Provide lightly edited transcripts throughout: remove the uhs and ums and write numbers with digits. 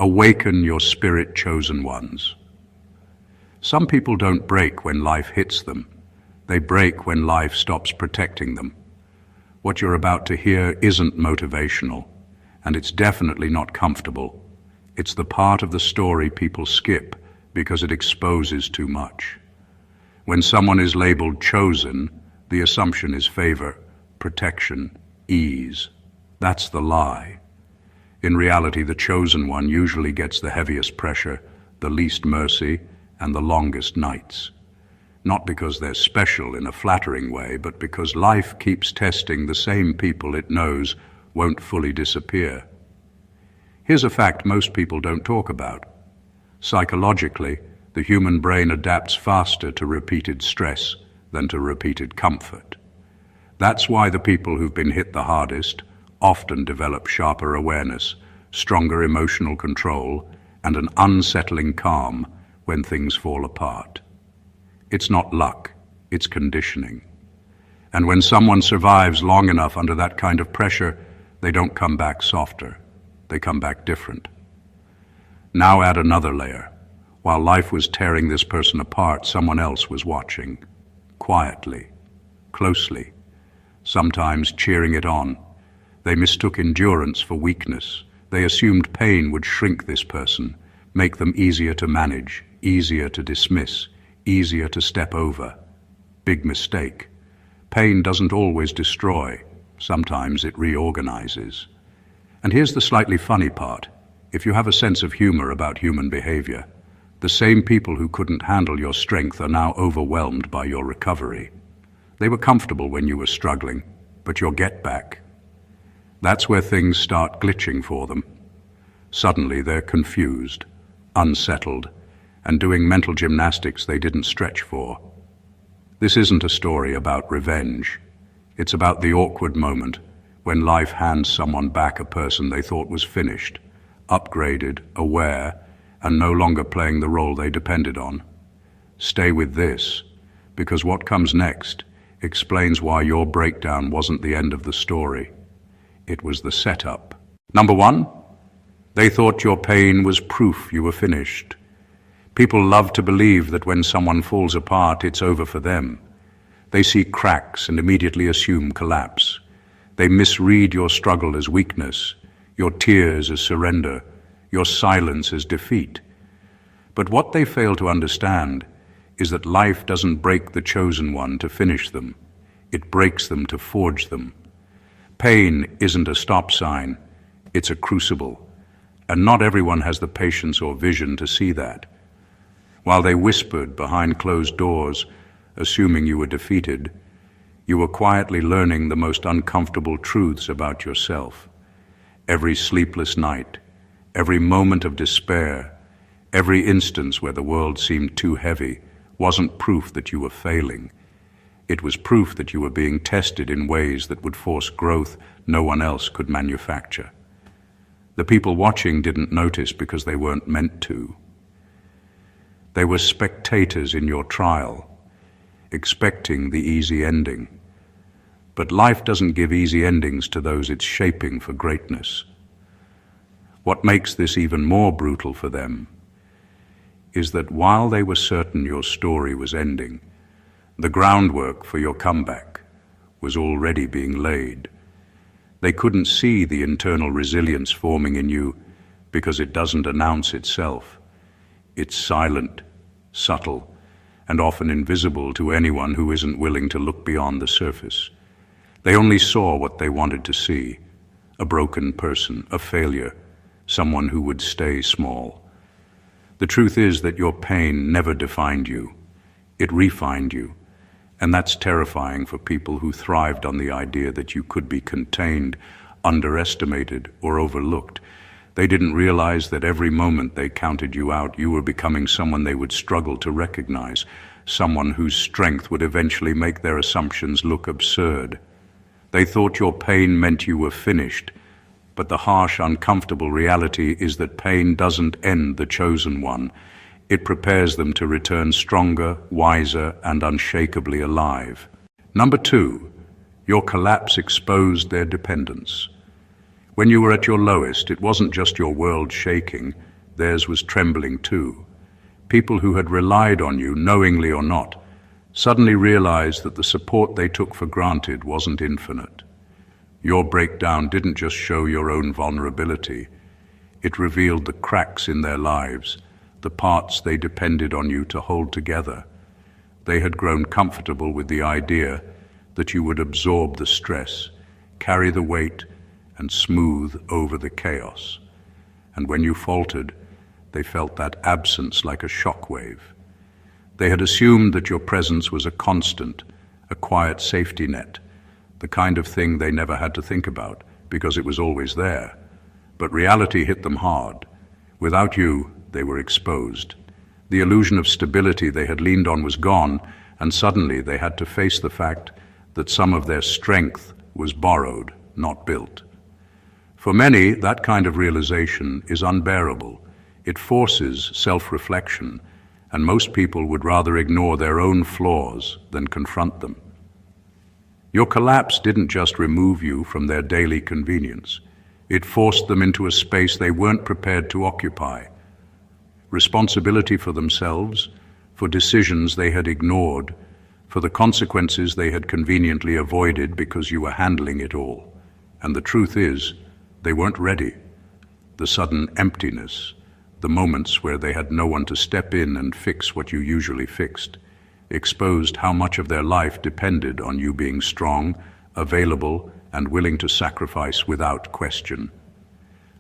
Awaken your spirit chosen ones. Some people don't break when life hits them. They break when life stops protecting them. What you're about to hear isn't motivational, and it's definitely not comfortable. It's the part of the story people skip because it exposes too much. When someone is labeled chosen, the assumption is favor, protection, ease. That's the lie. In reality, the chosen one usually gets the heaviest pressure, the least mercy, and the longest nights. Not because they're special in a flattering way, but because life keeps testing the same people it knows won't fully disappear. Here's a fact most people don't talk about. Psychologically, the human brain adapts faster to repeated stress than to repeated comfort. That's why the people who've been hit the hardest often develop sharper awareness, stronger emotional control, and an unsettling calm when things fall apart. It's not luck, it's conditioning. And when someone survives long enough under that kind of pressure, they don't come back softer, they come back different. Now add another layer. While life was tearing this person apart, someone else was watching, quietly, closely, sometimes cheering it on. They mistook endurance for weakness. They assumed pain would shrink this person, make them easier to manage, easier to dismiss, easier to step over. Big mistake. Pain doesn't always destroy. Sometimes it reorganizes. And here's the slightly funny part. If you have a sense of humor about human behavior, the same people who couldn't handle your strength are now overwhelmed by your recovery. They were comfortable when you were struggling, but your get back. That's where things start glitching for them. Suddenly they're confused, unsettled, and doing mental gymnastics they didn't stretch for. This isn't a story about revenge. It's about the awkward moment when life hands someone back a person they thought was finished, upgraded, aware, and no longer playing the role they depended on. Stay with this, because what comes next explains why your breakdown wasn't the end of the story. It was the setup. Number one, they thought your pain was proof you were finished. People love to believe that when someone falls apart, it's over for them. They see cracks and immediately assume collapse. They misread your struggle as weakness, your tears as surrender, your silence as defeat. But what they fail to understand is that life doesn't break the chosen one to finish them. It breaks them to forge them. Pain isn't a stop sign, it's a crucible. And not everyone has the patience or vision to see that. While they whispered behind closed doors, assuming you were defeated, you were quietly learning the most uncomfortable truths about yourself. Every sleepless night, every moment of despair, every instance where the world seemed too heavy wasn't proof that you were failing. It was proof that you were being tested in ways that would force growth no one else could manufacture. The people watching didn't notice because they weren't meant to. They were spectators in your trial, expecting the easy ending. But life doesn't give easy endings to those it's shaping for greatness. What makes this even more brutal for them is that while they were certain your story was ending, the groundwork for your comeback was already being laid. They couldn't see the internal resilience forming in you because it doesn't announce itself. It's silent, subtle, and often invisible to anyone who isn't willing to look beyond the surface. They only saw what they wanted to see: a broken person, a failure, someone who would stay small. The truth is that your pain never defined you. It refined you. And that's terrifying for people who thrived on the idea that you could be contained, underestimated, or overlooked. They didn't realize that every moment they counted you out, you were becoming someone they would struggle to recognize, someone whose strength would eventually make their assumptions look absurd. They thought your pain meant you were finished, but the harsh, uncomfortable reality is that pain doesn't end the chosen one. It prepares them to return stronger, wiser, and unshakably alive. Number two, your collapse exposed their dependence. When you were at your lowest, it wasn't just your world shaking, theirs was trembling too. People who had relied on you, knowingly or not, suddenly realized that the support they took for granted wasn't infinite. Your breakdown didn't just show your own vulnerability. It revealed the cracks in their lives, the parts they depended on you to hold together. They had grown comfortable with the idea that you would absorb the stress, carry the weight, and smooth over the chaos. And when you faltered, they felt that absence like a shockwave. They had assumed that your presence was a constant, a quiet safety net, the kind of thing they never had to think about because it was always there. But reality hit them hard. Without you, they were exposed. The illusion of stability they had leaned on was gone, and suddenly they had to face the fact that some of their strength was borrowed, not built. For many, that kind of realization is unbearable. It forces self-reflection, and most people would rather ignore their own flaws than confront them. Your collapse didn't just remove you from their daily convenience. It forced them into a space they weren't prepared to occupy. Responsibility for themselves, for decisions they had ignored, for the consequences they had conveniently avoided because you were handling it all. And the truth is, they weren't ready. The sudden emptiness, the moments where they had no one to step in and fix what you usually fixed, exposed how much of their life depended on you being strong, available, and willing to sacrifice without question.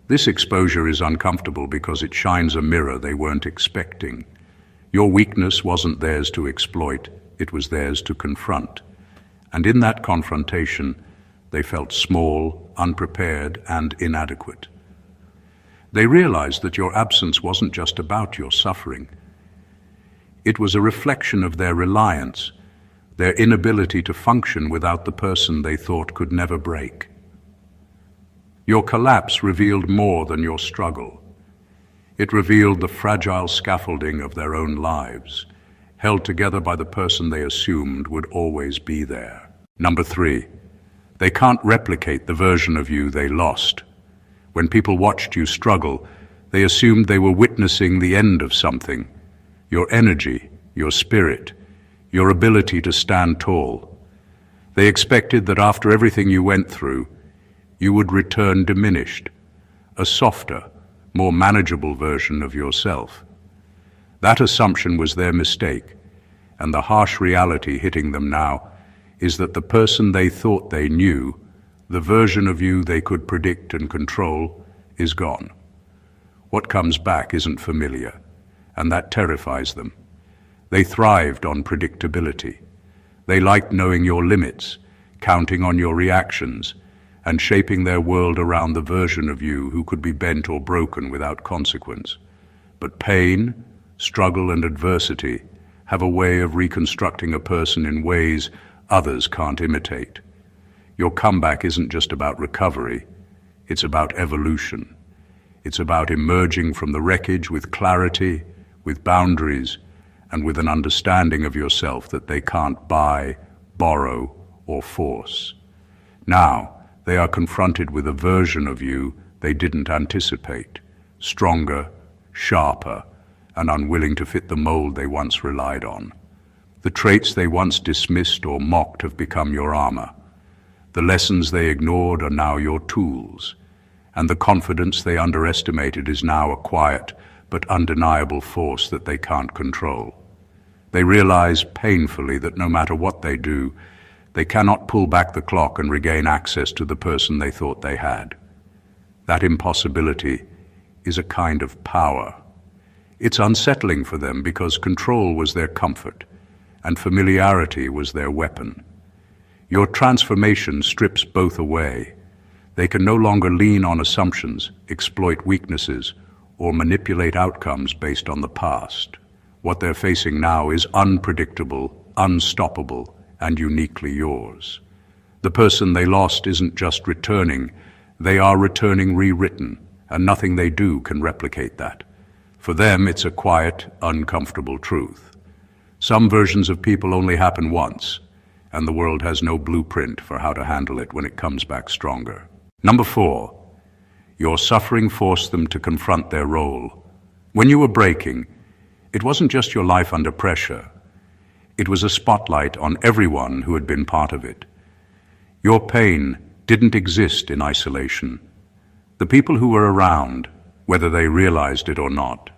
This exposure is uncomfortable because it shines a mirror they weren't expecting. Your weakness wasn't theirs to exploit, it was theirs to confront. And in that confrontation, they felt small, unprepared, and inadequate. They realized that your absence wasn't just about your suffering. It was a reflection of their reliance, their inability to function without the person they thought could never break. Your collapse revealed more than your struggle. It revealed the fragile scaffolding of their own lives, held together by the person they assumed would always be there. Number 3, they can't replicate the version of you they lost. When people watched you struggle, they assumed they were witnessing the end of something. Your energy, your spirit, your ability to stand tall. They expected that after everything you went through, you would return diminished, a softer, more manageable version of yourself. That assumption was their mistake, and the harsh reality hitting them now is that the person they thought they knew, the version of you they could predict and control, is gone. What comes back isn't familiar, and that terrifies them. They thrived on predictability. They liked knowing your limits, counting on your reactions, and shaping their world around the version of you who could be bent or broken without consequence. But pain, struggle, and adversity have a way of reconstructing a person in ways others can't imitate. Your comeback isn't just about recovery, it's about evolution. It's about emerging from the wreckage with clarity, with boundaries, and with an understanding of yourself that they can't buy, borrow, or force. Now, they are confronted with a version of you they didn't anticipate, stronger, sharper, and unwilling to fit the mold they once relied on. The traits they once dismissed or mocked have become your armor. The lessons they ignored are now your tools, and the confidence they underestimated is now a quiet but undeniable force that they can't control. They realize painfully that no matter what they do, they cannot pull back the clock and regain access to the person they thought they had. That impossibility is a kind of power. It's unsettling for them because control was their comfort, and familiarity was their weapon. Your transformation strips both away. They can no longer lean on assumptions, exploit weaknesses, or manipulate outcomes based on the past. What they're facing now is unpredictable, unstoppable, and uniquely yours. The person they lost isn't just returning, they are returning rewritten, and nothing they do can replicate that. For them, it's a quiet, uncomfortable truth. Some versions of people only happen once, and the world has no blueprint for how to handle it when it comes back stronger. Number 4, your suffering forced them to confront their role, When you were breaking, it wasn't just your life under pressure. It was a spotlight on everyone who had been part of it. Your pain didn't exist in isolation. The people who were around, whether they realized it or not,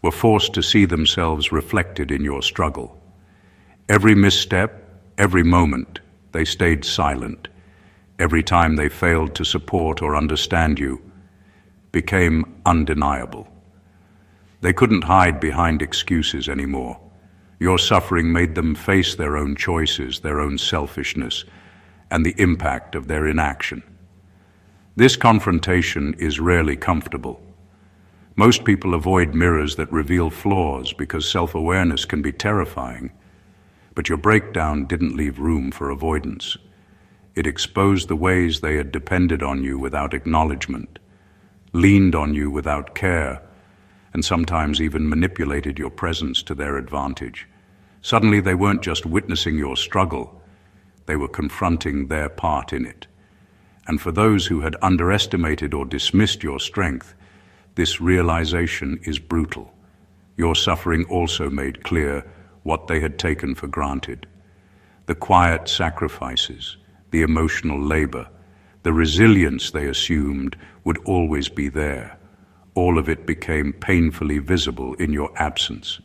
were forced to see themselves reflected in your struggle. Every misstep, every moment, they stayed silent. Every time they failed to support or understand you, became undeniable. They couldn't hide behind excuses anymore. Your suffering made them face their own choices, their own selfishness, and the impact of their inaction. This confrontation is rarely comfortable. Most people avoid mirrors that reveal flaws because self-awareness can be terrifying. But your breakdown didn't leave room for avoidance. It exposed the ways they had depended on you without acknowledgement, leaned on you without care, and sometimes even manipulated your presence to their advantage. Suddenly they weren't just witnessing your struggle, they were confronting their part in it. And for those who had underestimated or dismissed your strength, this realization is brutal. Your suffering also made clear what they had taken for granted. The quiet sacrifices, the emotional labor, the resilience they assumed would always be there. All of it became painfully visible in your absence.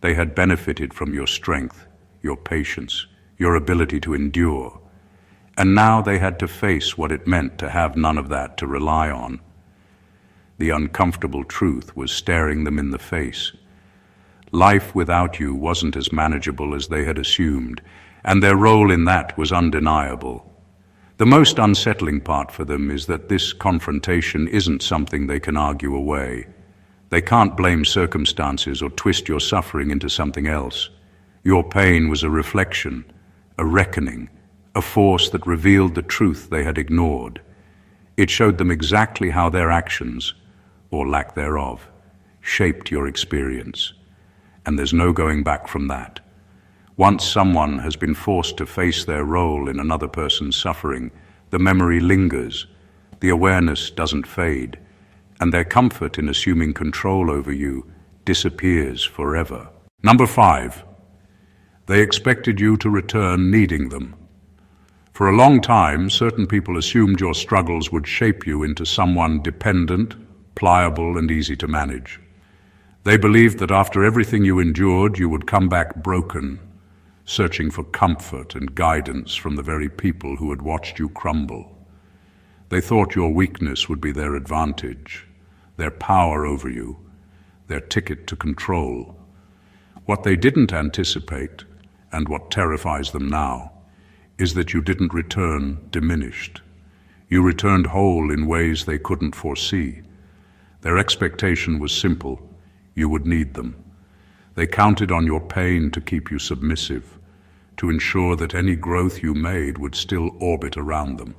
They had benefited from your strength, your patience, your ability to endure. And now they had to face what it meant to have none of that to rely on. The uncomfortable truth was staring them in the face. Life without you wasn't as manageable as they had assumed, and their role in that was undeniable. The most unsettling part for them is that this confrontation isn't something they can argue away. They can't blame circumstances or twist your suffering into something else. Your pain was a reflection, a reckoning, a force that revealed the truth they had ignored. It showed them exactly how their actions, or lack thereof, shaped your experience. And there's no going back from that. Once someone has been forced to face their role in another person's suffering, the memory lingers, the awareness doesn't fade, and their comfort in assuming control over you disappears forever. Number 5, they expected you to return needing them. For a long time, certain people assumed your struggles would shape you into someone dependent, pliable, and easy to manage. They believed that after everything you endured, you would come back broken, searching for comfort and guidance from the very people who had watched you crumble. They thought your weakness would be their advantage, their power over you, their ticket to control. What they didn't anticipate, and what terrifies them now, is that you didn't return diminished. You returned whole in ways they couldn't foresee. Their expectation was simple: you would need them. They counted on your pain to keep you submissive, to ensure that any growth you made would still orbit around them.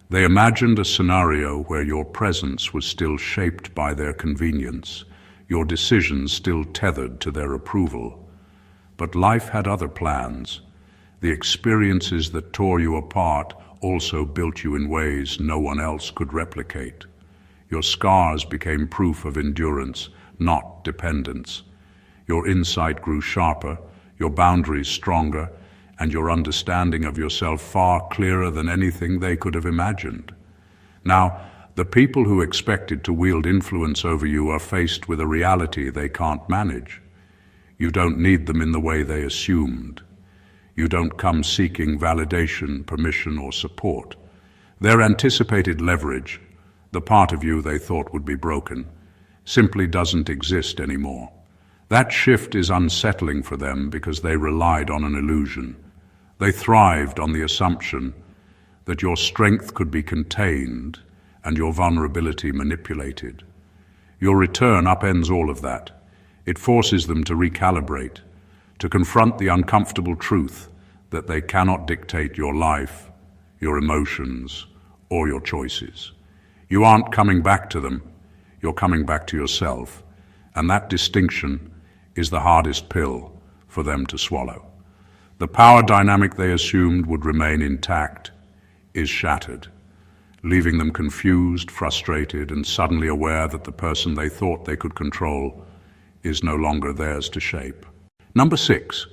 They imagined a scenario where your presence was still shaped by their convenience, your decisions still tethered to their approval. But life had other plans. The experiences that tore you apart also built you in ways no one else could replicate. Your scars became proof of endurance, not dependence. Your insight grew sharper, your boundaries stronger, and your understanding of yourself far clearer than anything they could have imagined. Now, the people who expected to wield influence over you are faced with a reality they can't manage. You don't need them in the way they assumed. You don't come seeking validation, permission, or support. Their anticipated leverage, the part of you they thought would be broken, simply doesn't exist anymore. That shift is unsettling for them because they relied on an illusion. They thrived on the assumption that your strength could be contained and your vulnerability manipulated. Your return upends all of that. It forces them to recalibrate, to confront the uncomfortable truth that they cannot dictate your life, your emotions, or your choices. You aren't coming back to them, you're coming back to yourself, and that distinction is the hardest pill for them to swallow. The power dynamic they assumed would remain intact is shattered, leaving them confused, frustrated, and suddenly aware that the person they thought they could control is no longer theirs to shape. Number 6.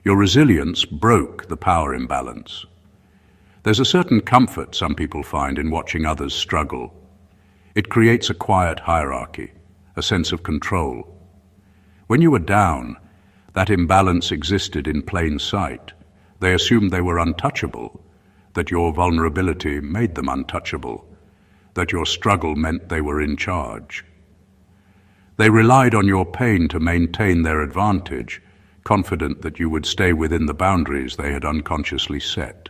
Your resilience broke the power imbalance. There's a certain comfort some people find in watching others struggle. It creates a quiet hierarchy, a sense of control. When you were down, that imbalance existed in plain sight. They assumed they were untouchable, that your vulnerability made them untouchable, that your struggle meant they were in charge. They relied on your pain to maintain their advantage, confident that you would stay within the boundaries they had unconsciously set.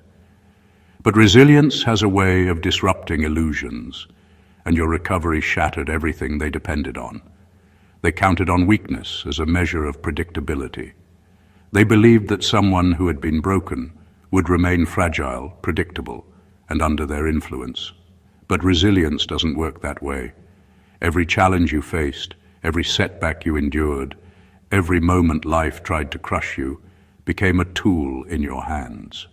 But resilience has a way of disrupting illusions, and your recovery shattered everything they depended on. They counted on weakness as a measure of predictability. They believed that someone who had been broken would remain fragile, predictable, and under their influence. But resilience doesn't work that way. Every challenge you faced, every setback you endured, every moment life tried to crush you, became a tool in your hands.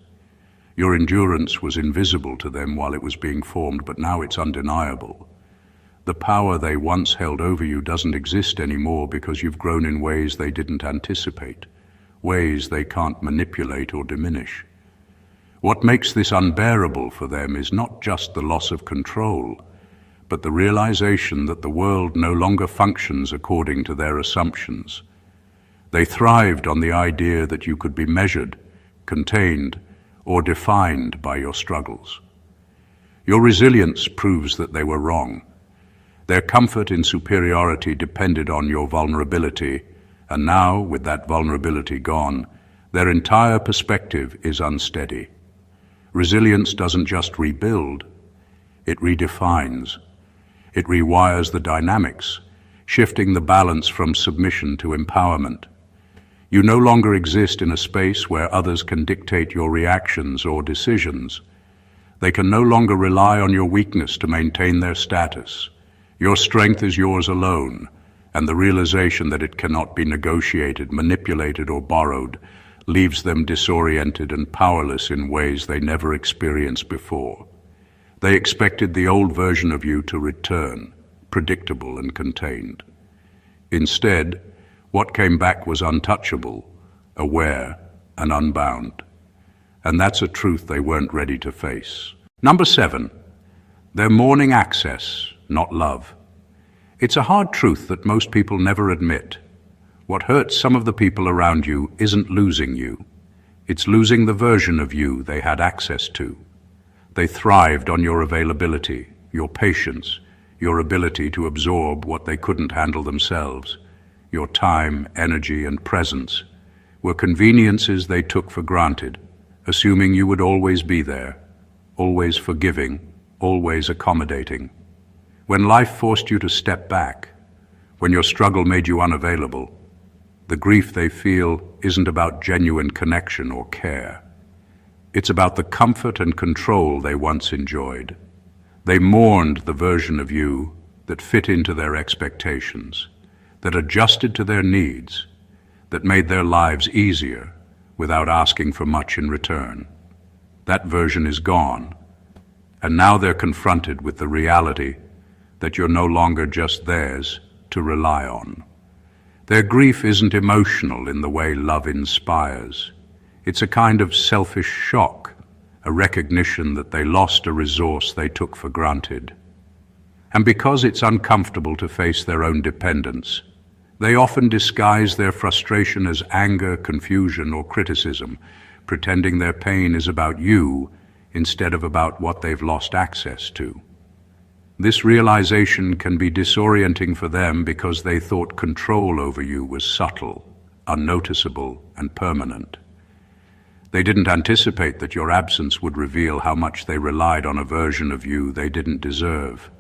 Your endurance was invisible to them while it was being formed, but now it's undeniable. The power they once held over you doesn't exist anymore because you've grown in ways they didn't anticipate, ways they can't manipulate or diminish. What makes this unbearable for them is not just the loss of control, but the realization that the world no longer functions according to their assumptions. They thrived on the idea that you could be measured, contained, or defined by your struggles. Your resilience proves that they were wrong. Their comfort in superiority depended on your vulnerability, and now, with that vulnerability gone, their entire perspective is unsteady. Resilience doesn't just rebuild, it redefines. It rewires the dynamics, shifting the balance from submission to empowerment. You no longer exist in a space where others can dictate your reactions or decisions. They can no longer rely on your weakness to maintain their status. Your strength is yours alone, and the realization that it cannot be negotiated, manipulated, or borrowed leaves them disoriented and powerless in ways they never experienced before. They expected the old version of you to return, predictable and contained. Instead, what came back was untouchable, aware, and unbound. And that's a truth they weren't ready to face. Number 7, they're mourning access, not love. It's a hard truth that most people never admit. What hurts some of the people around you isn't losing you. It's losing the version of you they had access to. They thrived on your availability, your patience, your ability to absorb what they couldn't handle themselves. Your time, energy, and presence were conveniences they took for granted, assuming you would always be there, always forgiving, always accommodating. When life forced you to step back, when your struggle made you unavailable, the grief they feel isn't about genuine connection or care. It's about the comfort and control they once enjoyed. They mourned the version of you that fit into their expectations, that adjusted to their needs, that made their lives easier without asking for much in return. That version is gone, and now they're confronted with the reality that you're no longer just theirs to rely on. Their grief isn't emotional in the way love inspires. It's a kind of selfish shock, a recognition that they lost a resource they took for granted. And because it's uncomfortable to face their own dependence, they often disguise their frustration as anger, confusion, or criticism, pretending their pain is about you instead of about what they've lost access to. This realization can be disorienting for them because they thought control over you was subtle, unnoticeable, and permanent. They didn't anticipate that your absence would reveal how much they relied on a version of you they didn't deserve.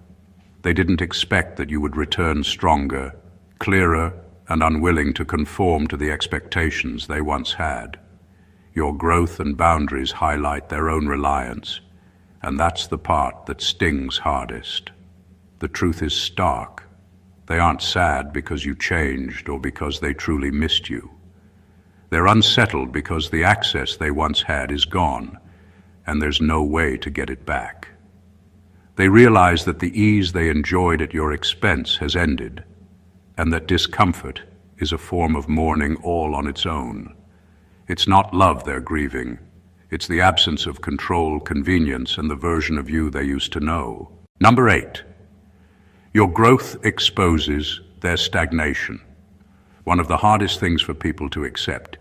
They didn't expect that you would return stronger, clearer, and unwilling to conform to the expectations they once had. Your growth and boundaries highlight their own reliance, and that's the part that stings hardest. The truth is stark. They aren't sad because you changed or because they truly missed you. They're unsettled because the access they once had is gone, and there's no way to get it back. They realize that the ease they enjoyed at your expense has ended, and that discomfort is a form of mourning all on its own. It's not love they're grieving. It's the absence of control, convenience, and the version of you they used to know. Number 8. Your growth exposes their stagnation. One of the hardest things for people to accept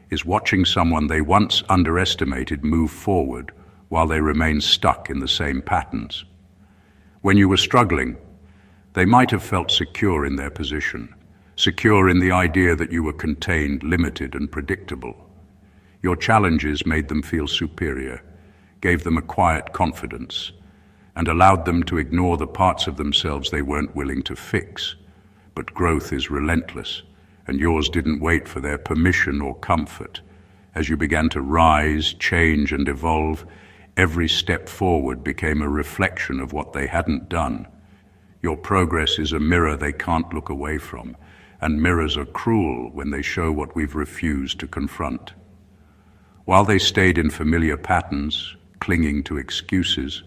is watching someone they once underestimated move forward while they remain stuck in the same patterns. When you were struggling, they might have felt secure in their position, secure in the idea that you were contained, limited, and predictable. Your challenges made them feel superior, gave them a quiet confidence, and allowed them to ignore the parts of themselves they weren't willing to fix. But growth is relentless, and yours didn't wait for their permission or comfort. As you began to rise, change, and evolve, every step forward became a reflection of what they hadn't done. Your progress is a mirror they can't look away from, and mirrors are cruel when they show what we've refused to confront. While they stayed in familiar patterns, clinging to excuses,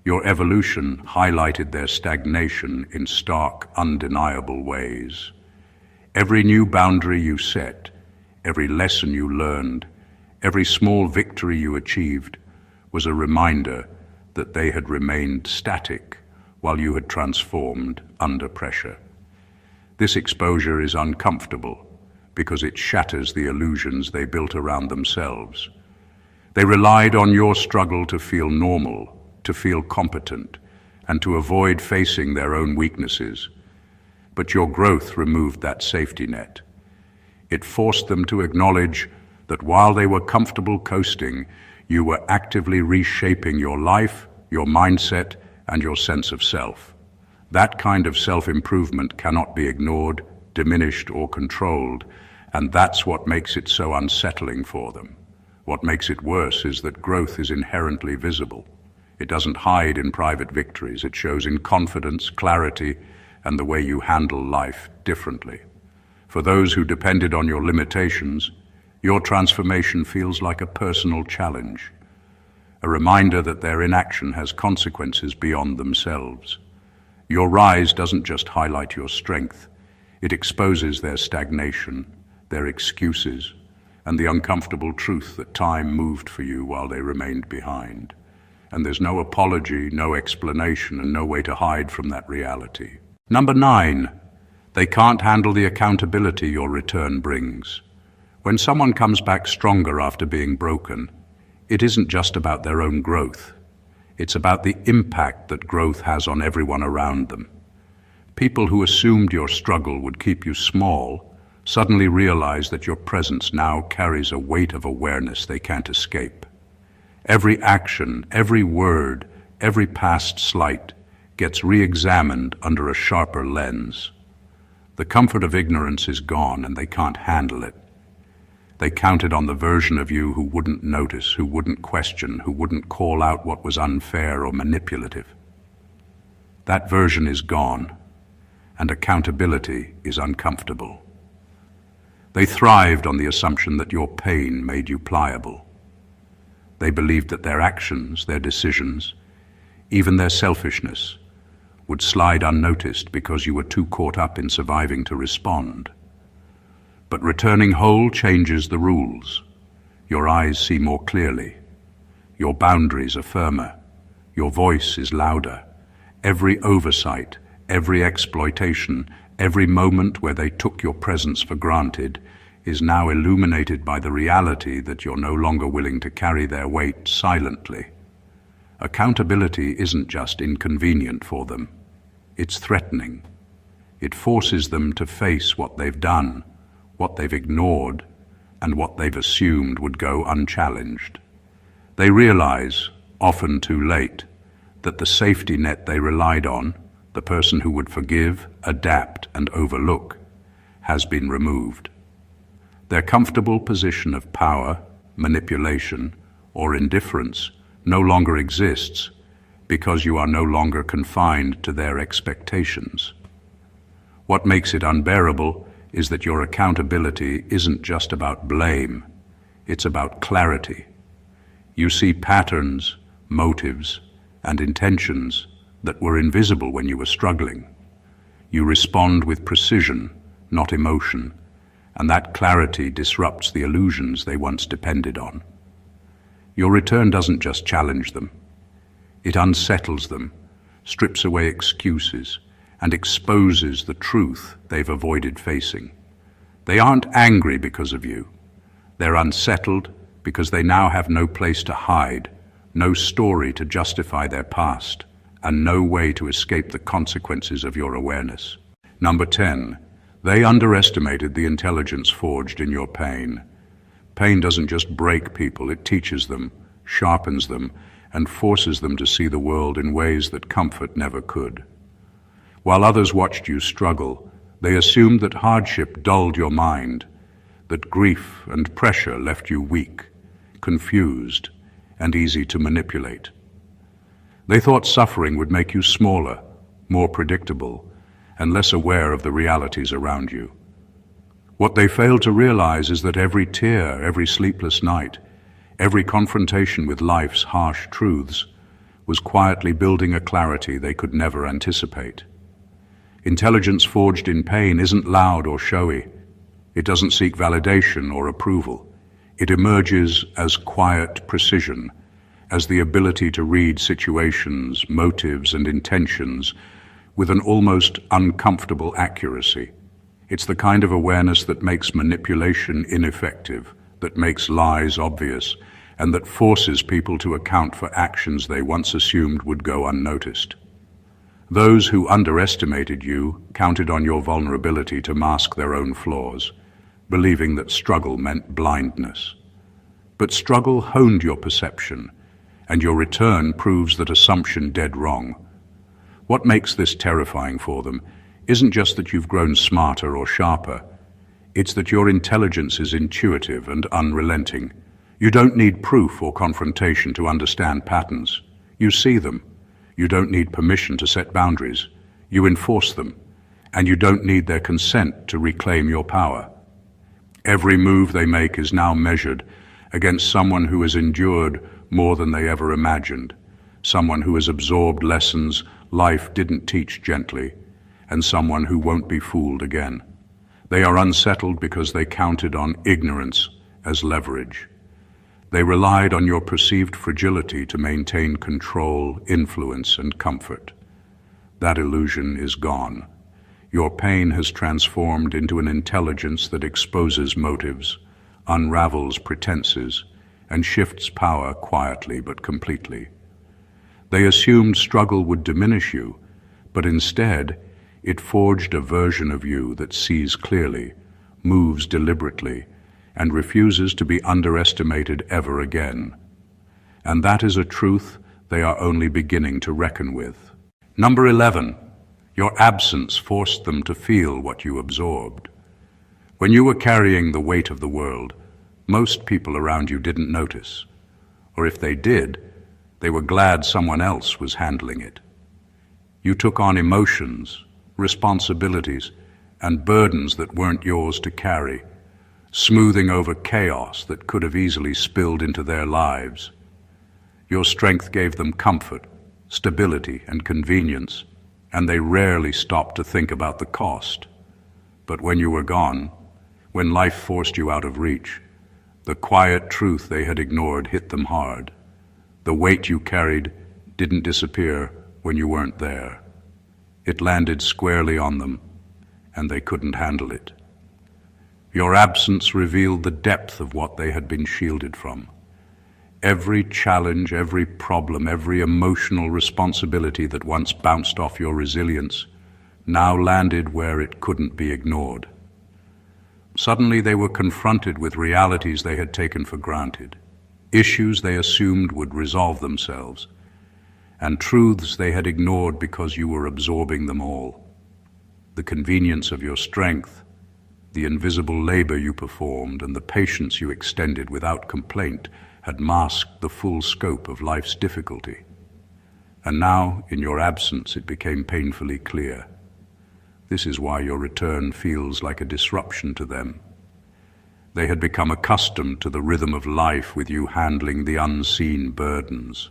your evolution highlighted their stagnation in stark, undeniable ways. Every new boundary you set, every lesson you learned, every small victory you achieved was a reminder that they had remained static while you had transformed under pressure. This exposure is uncomfortable because it shatters the illusions they built around themselves. They relied on your struggle to feel normal, to feel competent, and to avoid facing their own weaknesses. But your growth removed that safety net. It forced them to acknowledge that while they were comfortable coasting, you were actively reshaping your life, your mindset, and your sense of self. That kind of self-improvement cannot be ignored, diminished, or controlled, and that's what makes it so unsettling for them. What makes it worse is that growth is inherently visible. It doesn't hide in private victories. It shows in confidence, clarity, and the way you handle life differently. For those who depended on your limitations, your transformation feels like a personal challenge, a reminder that their inaction has consequences beyond themselves. Your rise doesn't just highlight your strength, it exposes their stagnation, their excuses, and the uncomfortable truth that time moved for you while they remained behind. And there's no apology, no explanation, and no way to hide from that reality. Number 9, they can't handle the accountability your return brings. When someone comes back stronger after being broken, it isn't just about their own growth. It's about the impact that growth has on everyone around them. People who assumed your struggle would keep you small suddenly realize that your presence now carries a weight of awareness they can't escape. Every action, every word, every past slight gets re-examined under a sharper lens. The comfort of ignorance is gone and they can't handle it. They counted on the version of you who wouldn't notice, who wouldn't question, who wouldn't call out what was unfair or manipulative. That version is gone, and accountability is uncomfortable. They thrived on the assumption that your pain made you pliable. They believed that their actions, their decisions, even their selfishness, would slide unnoticed because you were too caught up in surviving to respond. But returning whole changes the rules. Your eyes see more clearly. Your boundaries are firmer. Your voice is louder. Every oversight, every exploitation, every moment where they took your presence for granted is now illuminated by the reality that you're no longer willing to carry their weight silently. Accountability isn't just inconvenient for them. It's threatening. It forces them to face what they've done, what they've ignored, and what they've assumed would go unchallenged. They realize, often too late, that the safety net they relied on, the person who would forgive, adapt, and overlook, has been removed. Their comfortable position of power, manipulation, or indifference no longer exists because you are no longer confined to their expectations. What makes it unbearable is that your accountability isn't just about blame, it's about clarity. You see patterns, motives, and intentions that were invisible when you were struggling. You respond with precision, not emotion, and that clarity disrupts the illusions they once depended on. Your return doesn't just challenge them. It unsettles them, strips away excuses, and exposes the truth they've avoided facing. They aren't angry because of you. They're unsettled because they now have no place to hide, no story to justify their past, and no way to escape the consequences of your awareness. Number 10, they underestimated the intelligence forged in your pain. Pain doesn't just break people, it teaches them, sharpens them, and forces them to see the world in ways that comfort never could. While others watched you struggle, they assumed that hardship dulled your mind, that grief and pressure left you weak, confused, and easy to manipulate. They thought suffering would make you smaller, more predictable, and less aware of the realities around you. What they failed to realize is that every tear, every sleepless night, every confrontation with life's harsh truths was quietly building a clarity they could never anticipate. Intelligence forged in pain isn't loud or showy. It doesn't seek validation or approval. It emerges as quiet precision, as the ability to read situations, motives, and intentions with an almost uncomfortable accuracy. It's the kind of awareness that makes manipulation ineffective, that makes lies obvious, and that forces people to account for actions they once assumed would go unnoticed. Those who underestimated you counted on your vulnerability to mask their own flaws, believing that struggle meant blindness. But struggle honed your perception, and your return proves that assumption dead wrong. What makes this terrifying for them isn't just that you've grown smarter or sharper. It's that your intelligence is intuitive and unrelenting. You don't need proof or confrontation to understand patterns. You see them. You don't need permission to set boundaries. You enforce them. And you don't need their consent to reclaim your power. Every move they make is now measured against someone who has endured more than they ever imagined, someone who has absorbed lessons life didn't teach gently, and someone who won't be fooled again. They are unsettled because they counted on ignorance as leverage. They relied on your perceived fragility to maintain control, influence, and comfort. That illusion is gone. Your pain has transformed into an intelligence that exposes motives, unravels pretenses, and shifts power quietly but completely. They assumed struggle would diminish you, but instead, it forged a version of you that sees clearly, moves deliberately, and refuses to be underestimated ever again. And that is a truth they are only beginning to reckon with. Number 11, your absence forced them to feel what you absorbed. When you were carrying the weight of the world, most people around you didn't notice, or if they did, they were glad someone else was handling it. You took on emotions, responsibilities, and burdens that weren't yours to carry, smoothing over chaos that could have easily spilled into their lives. Your strength gave them comfort, stability, and convenience, and they rarely stopped to think about the cost. But when you were gone, when life forced you out of reach, the quiet truth they had ignored hit them hard. The weight you carried didn't disappear when you weren't there. It landed squarely on them, and they couldn't handle it. Your absence revealed the depth of what they had been shielded from. Every challenge, every problem, every emotional responsibility that once bounced off your resilience now landed where it couldn't be ignored. Suddenly they were confronted with realities they had taken for granted, issues they assumed would resolve themselves, and truths they had ignored because you were absorbing them all. The convenience of your strength, the invisible labor you performed, and the patience you extended without complaint had masked the full scope of life's difficulty. And now, in your absence, it became painfully clear. This is why your return feels like a disruption to them. They had become accustomed to the rhythm of life with you handling the unseen burdens.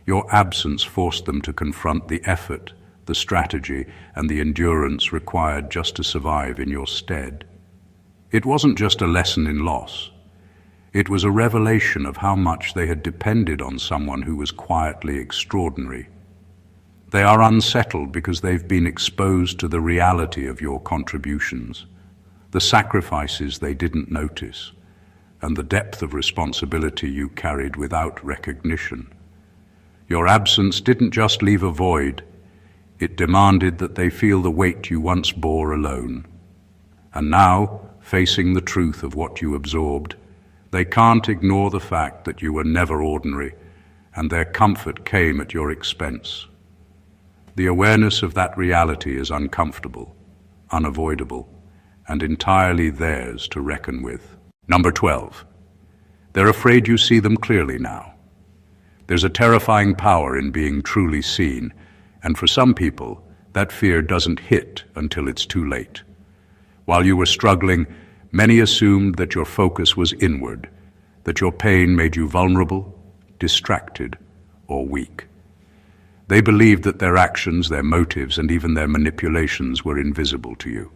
Your absence forced them to confront the effort, the strategy, and the endurance required just to survive in your stead. It wasn't just a lesson in loss. It was a revelation of how much they had depended on someone who was quietly extraordinary. They are unsettled because they've been exposed to the reality of your contributions, the sacrifices they didn't notice, and the depth of responsibility you carried without recognition. Your absence didn't just leave a void, it demanded that they feel the weight you once bore alone. And now, facing the truth of what you absorbed, they can't ignore the fact that you were never ordinary, and their comfort came at your expense. The awareness of that reality is uncomfortable, unavoidable, and entirely theirs to reckon with. Number 12. They're afraid you see them clearly now. There's a terrifying power in being truly seen, and for some people, that fear doesn't hit until it's too late. While you were struggling, many assumed that your focus was inward, that your pain made you vulnerable, distracted, or weak. They believed that their actions, their motives, and even their manipulations were invisible to you.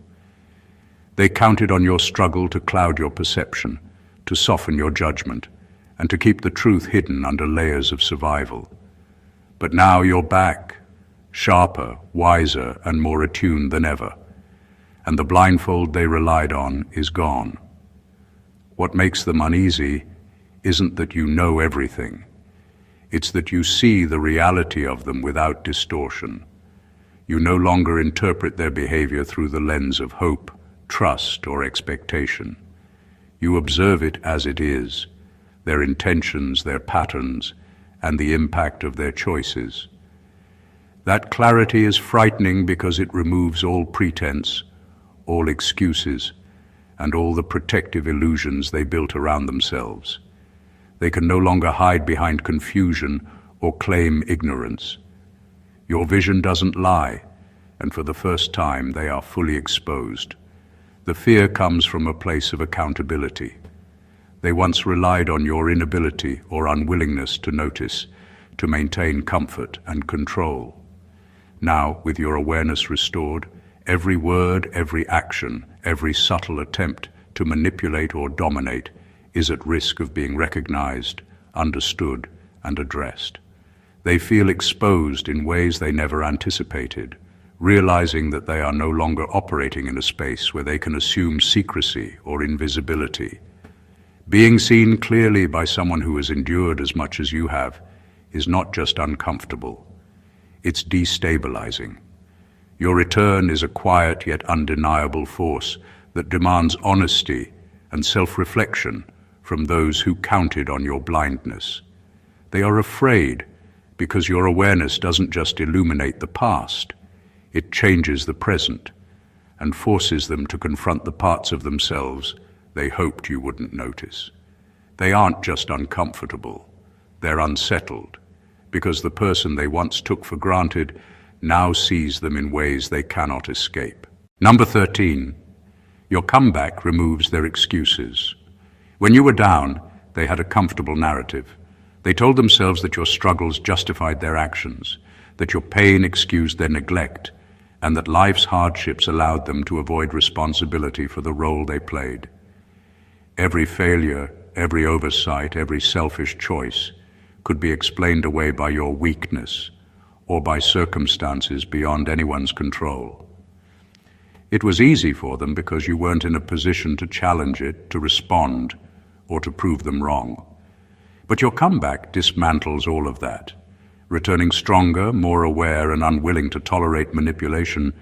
They counted on your struggle to cloud your perception, to soften your judgment, and to keep the truth hidden under layers of survival. But now you're back, sharper, wiser, and more attuned than ever, and the blindfold they relied on is gone. What makes them uneasy isn't that you know everything. It's that you see the reality of them without distortion. You no longer interpret their behavior through the lens of hope, trust, or expectation. You observe it as it is, their intentions, their patterns, and the impact of their choices. That clarity is frightening because it removes all pretense, all excuses, and all the protective illusions they built around themselves. They can no longer hide behind confusion or claim ignorance. Your vision doesn't lie, and for the first time they are fully exposed. The fear comes from a place of accountability. They once relied on your inability or unwillingness to notice, to maintain comfort and control. Now, with your awareness restored, every word, every action, every subtle attempt to manipulate or dominate is at risk of being recognized, understood, and addressed. They feel exposed in ways they never anticipated, realizing that they are no longer operating in a space where they can assume secrecy or invisibility. Being seen clearly by someone who has endured as much as you have is not just uncomfortable, it's destabilizing. Your return is a quiet yet undeniable force that demands honesty and self-reflection from those who counted on your blindness. They are afraid because your awareness doesn't just illuminate the past, it changes the present and forces them to confront the parts of themselves they hoped you wouldn't notice. They aren't just uncomfortable, they're unsettled, because the person they once took for granted now sees them in ways they cannot escape. Number 13, your comeback removes their excuses. When you were down, they had a comfortable narrative. They told themselves that your struggles justified their actions, that your pain excused their neglect, and that life's hardships allowed them to avoid responsibility for the role they played. Every failure, every oversight, every selfish choice could be explained away by your weakness or by circumstances beyond anyone's control. It was easy for them because you weren't in a position to challenge it, to respond, or to prove them wrong. But your comeback dismantles all of that. Returning stronger, more aware, and unwilling to tolerate manipulation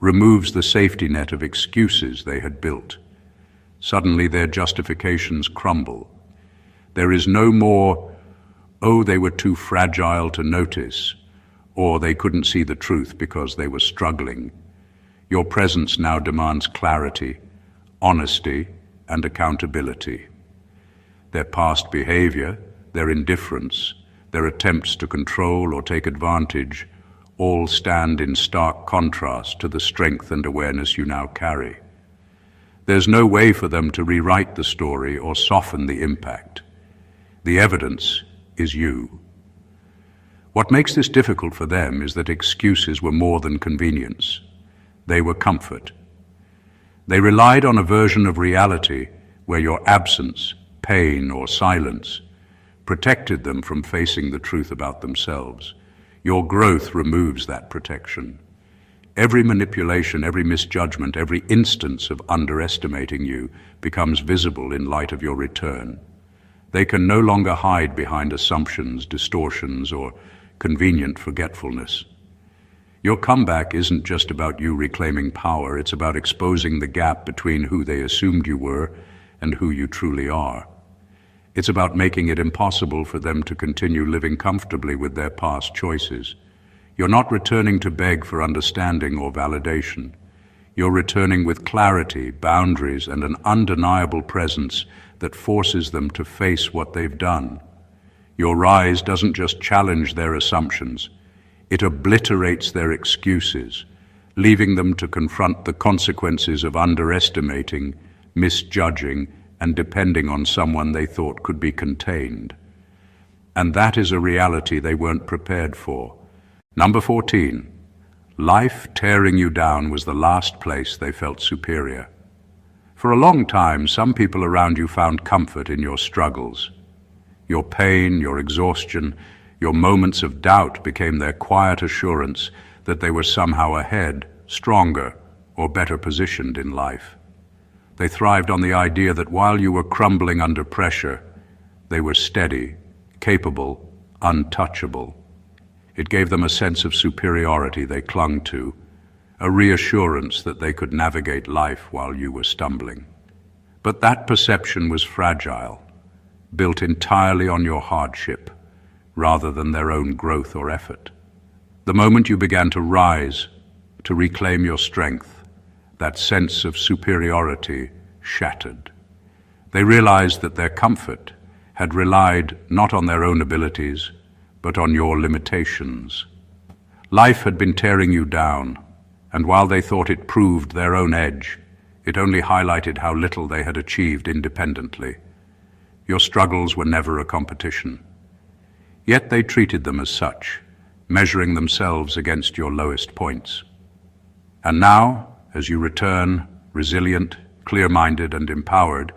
removes the safety net of excuses they had built. Suddenly their justifications crumble. There is no more, oh, they were too fragile to notice, or they couldn't see the truth because they were struggling. Your presence now demands clarity, honesty, and accountability. Their past behavior, their indifference, their attempts to control or take advantage, all stand in stark contrast to the strength and awareness you now carry. There's no way for them to rewrite the story or soften the impact. The evidence is you. What makes this difficult for them is that excuses were more than convenience. They were comfort. They relied on a version of reality where your absence, pain, or silence protected them from facing the truth about themselves. Your growth removes that protection. Every manipulation, every misjudgment, every instance of underestimating you becomes visible in light of your return. They can no longer hide behind assumptions, distortions, or convenient forgetfulness. Your comeback isn't just about you reclaiming power, it's about exposing the gap between who they assumed you were and who you truly are. It's about making it impossible for them to continue living comfortably with their past choices. You're not returning to beg for understanding or validation. You're returning with clarity, boundaries, and an undeniable presence that forces them to face what they've done. Your rise doesn't just challenge their assumptions, it obliterates their excuses, leaving them to confront the consequences of underestimating, misjudging, and depending on someone they thought could be contained. And that is a reality they weren't prepared for. Number 14. Life tearing you down was the last place they felt superior. For a long time, some people around you found comfort in your struggles. Your pain, your exhaustion, your moments of doubt became their quiet assurance that they were somehow ahead, stronger, or better positioned in life. They thrived on the idea that while you were crumbling under pressure, they were steady, capable, untouchable. It gave them a sense of superiority they clung to, a reassurance that they could navigate life while you were stumbling. But that perception was fragile, built entirely on your hardship, rather than their own growth or effort. The moment you began to rise, to reclaim your strength, that sense of superiority shattered. They realized that their comfort had relied not on their own abilities, but on your limitations. Life had been tearing you down, and while they thought it proved their own edge, it only highlighted how little they had achieved independently. Your struggles were never a competition. Yet they treated them as such, measuring themselves against your lowest points. And now, as you return, resilient, clear-minded, and empowered,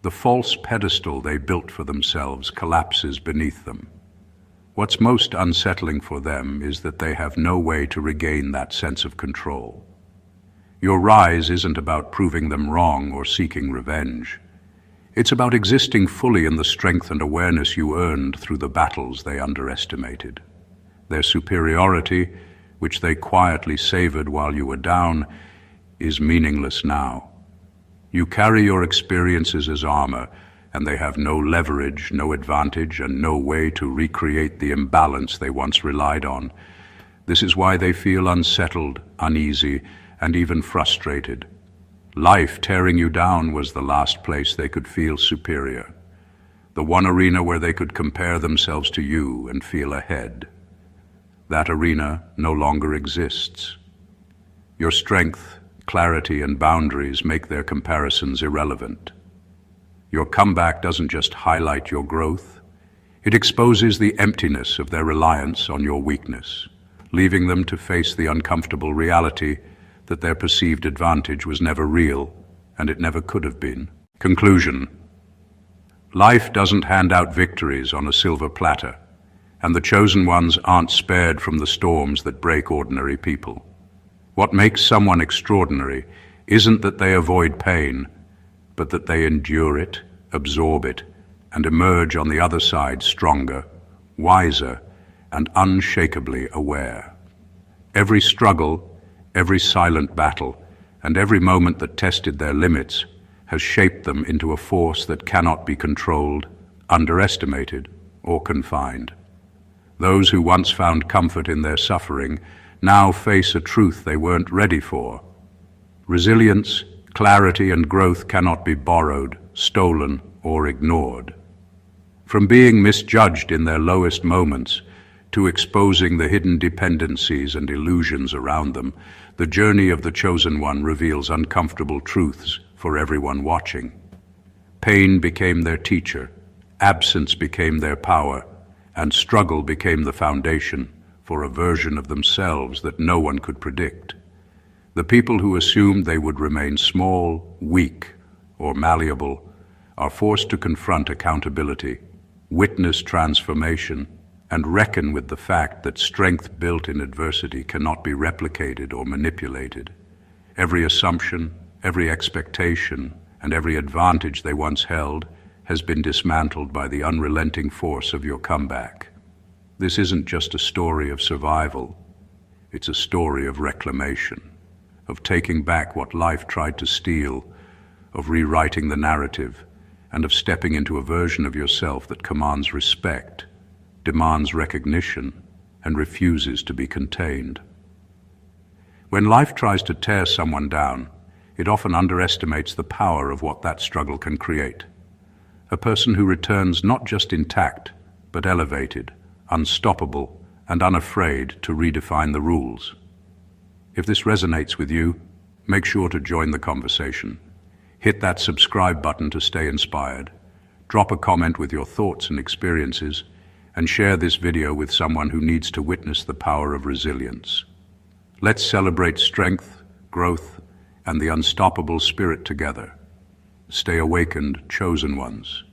the false pedestal they built for themselves collapses beneath them. What's most unsettling for them is that they have no way to regain that sense of control. Your rise isn't about proving them wrong or seeking revenge. It's about existing fully in the strength and awareness you earned through the battles they underestimated. Their superiority, which they quietly savored while you were down, is meaningless now. You carry your experiences as armor, and they have no leverage, no advantage, and no way to recreate the imbalance they once relied on. This is why they feel unsettled, uneasy, and even frustrated. Life tearing you down was the last place they could feel superior, the one arena where they could compare themselves to you and feel ahead. That arena no longer exists. Your strength, clarity, and boundaries make their comparisons irrelevant. Your comeback doesn't just highlight your growth, it exposes the emptiness of their reliance on your weakness, leaving them to face the uncomfortable reality that their perceived advantage was never real, and it never could have been. Conclusion. Life doesn't hand out victories on a silver platter, and the chosen ones aren't spared from the storms that break ordinary people. What makes someone extraordinary isn't that they avoid pain, but that they endure it, absorb it, and emerge on the other side stronger, wiser, and unshakably aware. Every struggle, every silent battle, and every moment that tested their limits has shaped them into a force that cannot be controlled, underestimated, or confined. Those who once found comfort in their suffering now face a truth they weren't ready for. Resilience, clarity, and growth cannot be borrowed, stolen, or ignored. From being misjudged in their lowest moments to exposing the hidden dependencies and illusions around them, the journey of the chosen one reveals uncomfortable truths for everyone watching. Pain became their teacher, absence became their power, and struggle became the foundation for a version of themselves that no one could predict. The people who assumed they would remain small, weak, or malleable are forced to confront accountability, witness transformation, and reckon with the fact that strength built in adversity cannot be replicated or manipulated. Every assumption, every expectation, and every advantage they once held has been dismantled by the unrelenting force of your comeback. This isn't just a story of survival, it's a story of reclamation, of taking back what life tried to steal, of rewriting the narrative, and of stepping into a version of yourself that commands respect, demands recognition, and refuses to be contained. When life tries to tear someone down, it often underestimates the power of what that struggle can create. A person who returns not just intact, but elevated, unstoppable, and unafraid to redefine the rules. If this resonates with you, make sure to join the conversation. Hit that subscribe button to stay inspired. Drop a comment with your thoughts and experiences, and share this video with someone who needs to witness the power of resilience. Let's celebrate strength, growth, and the unstoppable spirit together. Stay awakened, chosen ones.